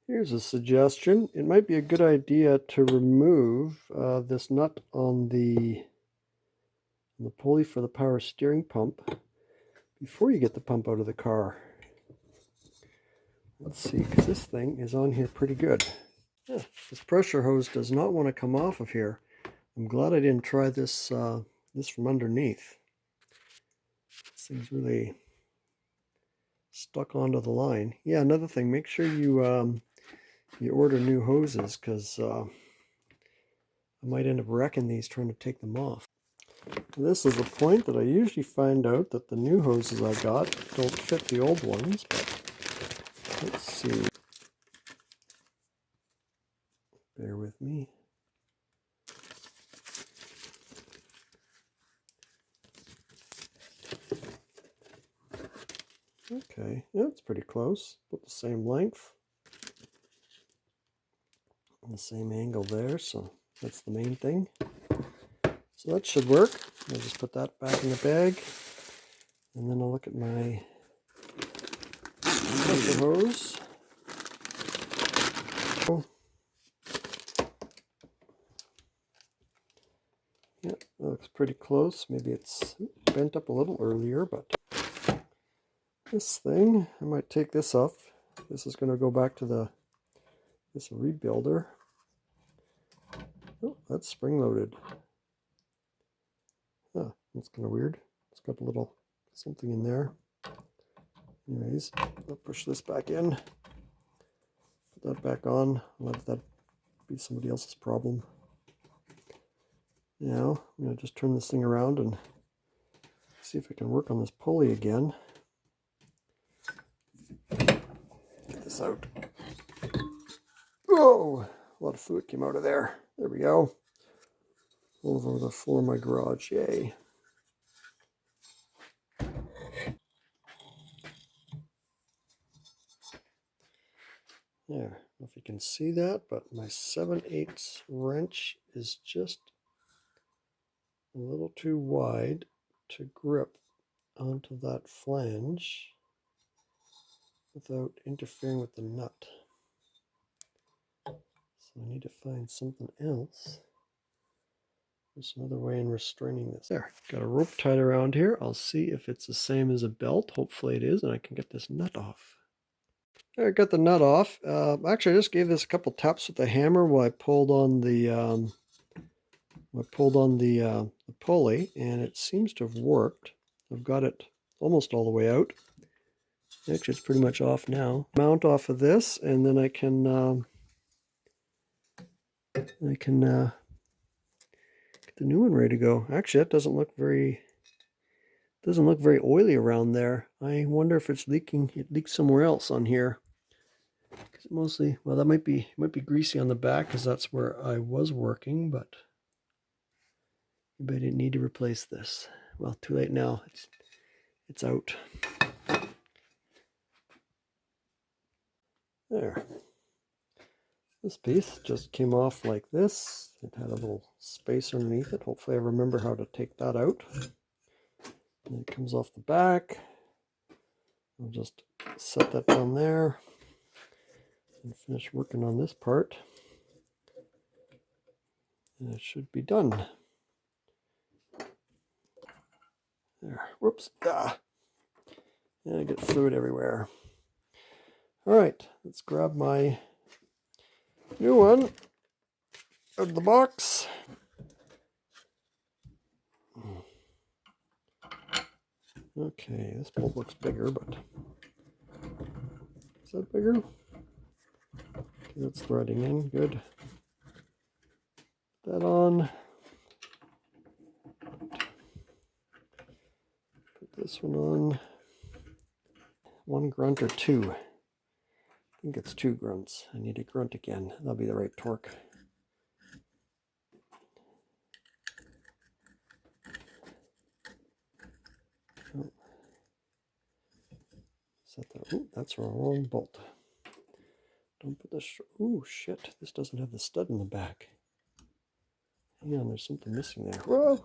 Here's a suggestion. It might be a good idea to remove this nut on the pulley for the power steering pump before you get the pump out of the car. Let's see, because this thing is on here pretty good. Yeah, this pressure hose does not want to come off of here. I'm glad I didn't try this this from underneath. This thing's really stuck onto the line. Yeah, another thing, make sure you you order new hoses, because I might end up wrecking these trying to take them off. This is a point that I usually find out that the new hoses I got don't fit the old ones, but let's see. Bear with me. Okay, yeah, it's pretty close. About the same length. And the same angle there, so that's the main thing. So that should work. I'll just put that back in the bag. And then I'll look at my pressure hose. Yeah, that looks pretty close. Maybe it's bent up a little earlier, but this thing, I might take this off. This is going to go back to this rebuilder. Oh, that's spring-loaded. Huh, that's kind of weird. It's got a little something in there. Anyways, I'll push this back in. Put that back on. Let that be somebody else's problem. Now, I'm going to just turn this thing around and see if I can work on this pulley again. Get this out. Oh, a lot of fluid came out of there. There we go. All over the floor of my garage. Yay. There, I don't know if you can see that, but my 7/8 wrench is just a little too wide to grip onto that flange without interfering with the nut. So I need to find something else. There's another way in restraining this. There, got a rope tied around here. I'll see if it's the same as a belt. Hopefully it is, and I can get this nut off. There, I got the nut off. Actually, I just gave this a couple taps with the hammer while I pulled on the pulley, and it seems to have worked. I've got it almost all the way out. Actually, it's pretty much off now. Mount off of this, and then I can get the new one ready to go. Actually, that doesn't look very oily around there. I wonder if it's leaking. It leaks somewhere else on here. It mostly, well, that might be greasy on the back because that's where I was working, but maybe I didn't need to replace this. Well, too late now. It's out. There. This piece just came off like this. It had a little space underneath it. Hopefully I remember how to take that out. And it comes off the back. I'll just set that down there and finish working on this part. And it should be done. There. Whoops. Ah. And I get fluid everywhere. Alright, let's grab my new one out of the box. Okay, this bolt looks bigger, but is that bigger? Okay, that's threading in, good. Put that on. Put this one on. One grunt or two? I think it's 2 grunts. I need a grunt again. That'll be the right torque. Oh. Set that. Ooh, that's a wrong bolt. Don't put this. Ooh, shit. This doesn't have the stud in the back. Hang on, there's something missing there. Whoa!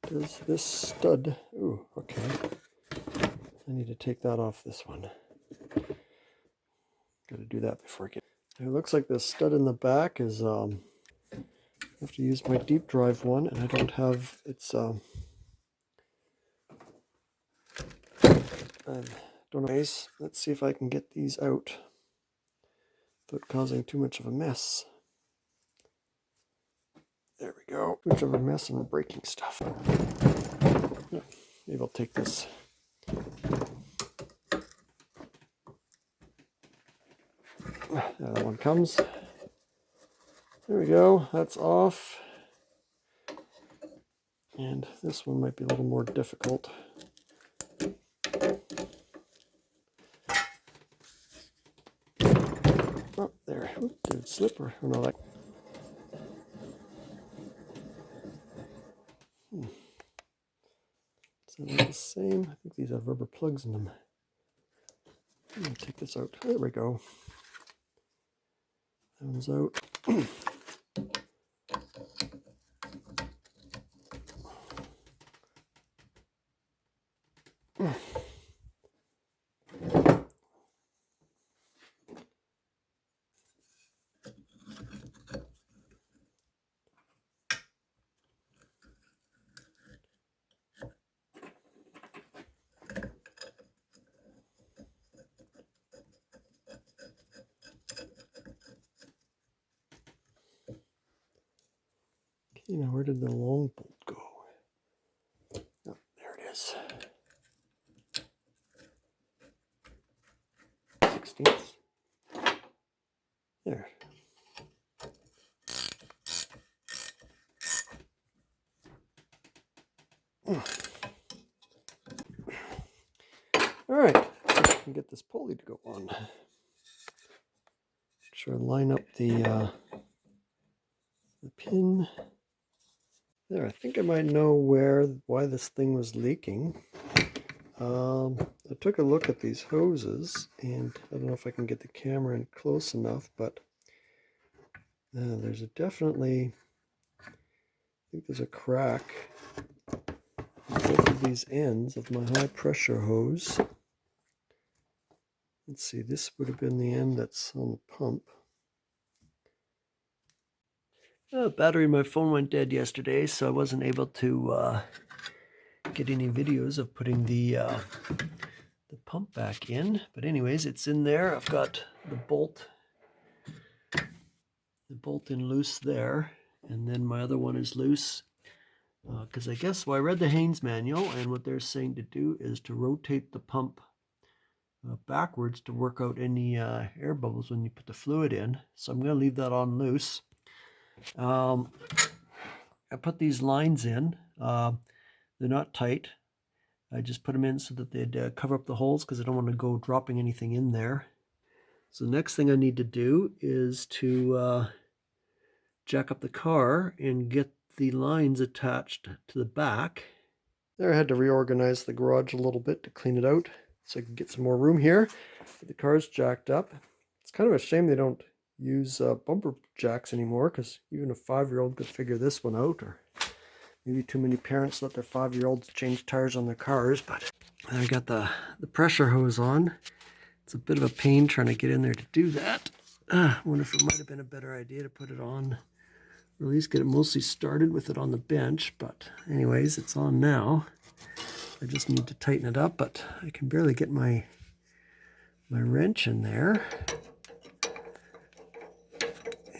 Does this stud. Ooh, okay. I need to take that off this one. Got to do that before I get. It looks like the stud in the back is. I have to use my deep drive one, and I don't have it's. I don't know. Let's see if I can get these out without causing too much of a mess. There we go. Too much of a mess and breaking stuff. Yeah, maybe I'll take this. The other one comes. There we go. That's off. And this one might be a little more difficult. Oh, there. Oop, did it slip or no? That. So they're the same. I think these have rubber plugs in them. I'm going to take this out. There we go. That one's out. Okay, now where did the long bolt go? Oh, there it is. 16th. There. All right, I can get this pulley to go on. Make sure I line up the pin. There, I think I might know why this thing was leaking. I took a look at these hoses, and I don't know if I can get the camera in close enough, but there's definitely, I think there's a crack on both of these ends of my high pressure hose. Let's see, this would have been the end that's on the pump. Battery in my phone went dead yesterday, so I wasn't able to get any videos of putting the pump back in. But anyways, it's in there. I've got the bolt in loose there, and then my other one is loose because I guess, well, I read the Haynes manual, and what they're saying to do is to rotate the pump backwards to work out any air bubbles when you put the fluid in. So I'm going to leave that on loose. I put these lines in. They're not tight. I just put them in so that they'd cover up the holes because I don't want to go dropping anything in there. So the next thing I need to do is to jack up the car and get the lines attached to the back. There, I had to reorganize the garage a little bit to clean it out so I could get some more room here. But the car's jacked up. It's kind of a shame they don't use bumper jacks anymore, because even a 5-year-old could figure this one out, or maybe too many parents let their 5-year-olds change tires on their cars. But I got the pressure hose on. It's a bit of a pain trying to get in there to do that. I wonder if it might have been a better idea to put it on, or at least get it mostly started with it on the bench. But anyways, it's on now. I just need to tighten it up, but I can barely get my wrench in there.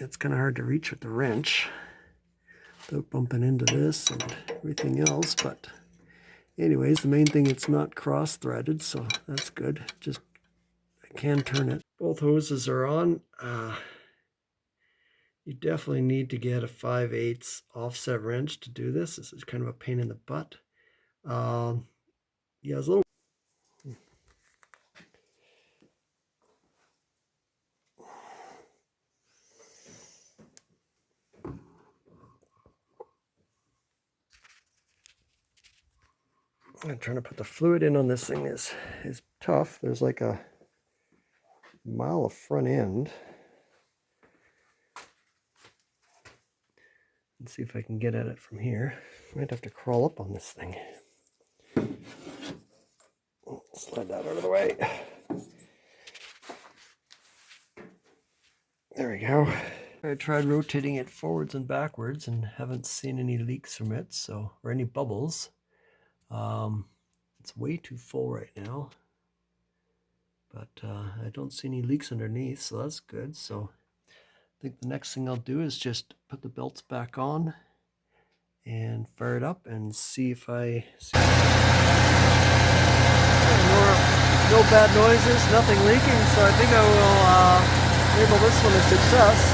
It's kind of hard to reach with the wrench without bumping into this and everything else. But anyways, the main thing, it's not cross-threaded, so that's good. Just, I can turn it. Both hoses are on. You definitely need to get a 5/8 offset wrench to do this. This is kind of a pain in the butt. Yeah, it's a little. I'm trying to put the fluid in on this thing is tough. There's like a mile of front end. Let's see if I can get at it from here. Might have to crawl up on this thing. Slide that out of the way. There we go. I tried rotating it forwards and backwards and haven't seen any leaks from it, so, or any bubbles. It's way too full right now, but I don't see any leaks underneath, so that's good. So I think the next thing I'll do is just put the belts back on and fire it up and see if I see no bad noises, nothing leaking. So I think I will label this one a success.